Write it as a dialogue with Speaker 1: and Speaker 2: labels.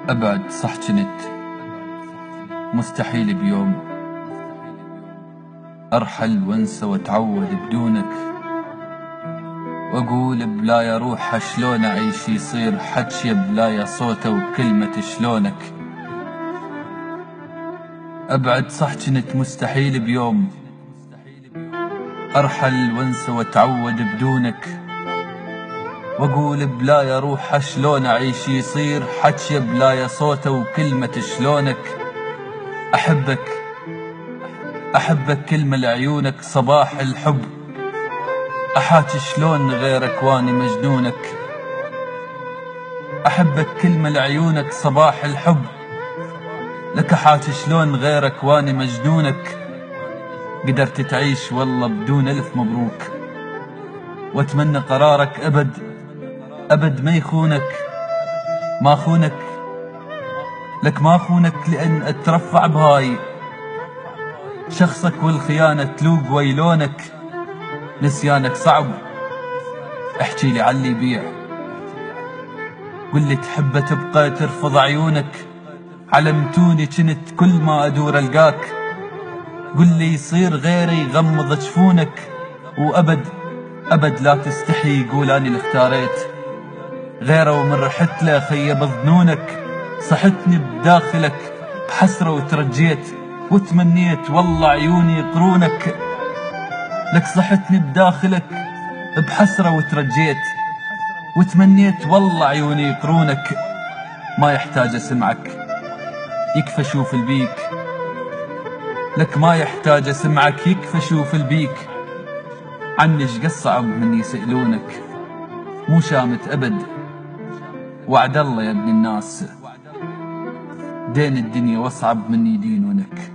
Speaker 1: أبعد صح جنت مستحيل بيوم أرحل وانسى واتعود بدونك، وأقول بلا يا روح شلون أعيش يصير حجي بلا يا صوته وكلمة شلونك. أبعد صح جنت مستحيل بيوم أرحل وانسى واتعود بدونك، وأقول بلا يا روح شلون أعيش يصير حجي بلا يا صوته وكلمة شلونك. أحبك كلمة لعيونك صباح الحب، أحاكي شلون غيرك واني مجنونك. أحبك كلمة لعيونك صباح الحب، لك أحاكي شلون غيرك واني مجنونك. قدرت تعيش والله بدون ألف مبروك، واتمنى قرارك أبد ما يخونك. ما خونك لك ما خونك لأن أترفع بهاي شخصك، والخيانة تلوق ويلونك. نسيانك صعب، احكي لي علي يبيع، واللي تحبه تبقى ترفض عيونك. علمتوني كنت كل ما أدور ألقاك، قل لي يصير غيري يغمض جفونك. وأبد لا تستحي قول أني اللي اختاريت غيره ومن رحت له خيب ظنونك. صحتني بداخلك بحسرة وترجيت، وتمنيت والله عيوني يقرونك. لك صحتني بداخلك بحسرة وترجيت، وتمنيت والله عيوني يقرونك. ما يحتاج اسمعك يكفى اشوف البيك، لك ما يحتاج اسمعك يكفى اشوف البيك. عني شقد صعب من يسألونك، مو شامت ابد وعد الله يا ابن الناس، دين الدنيا واصعب من يدينونك.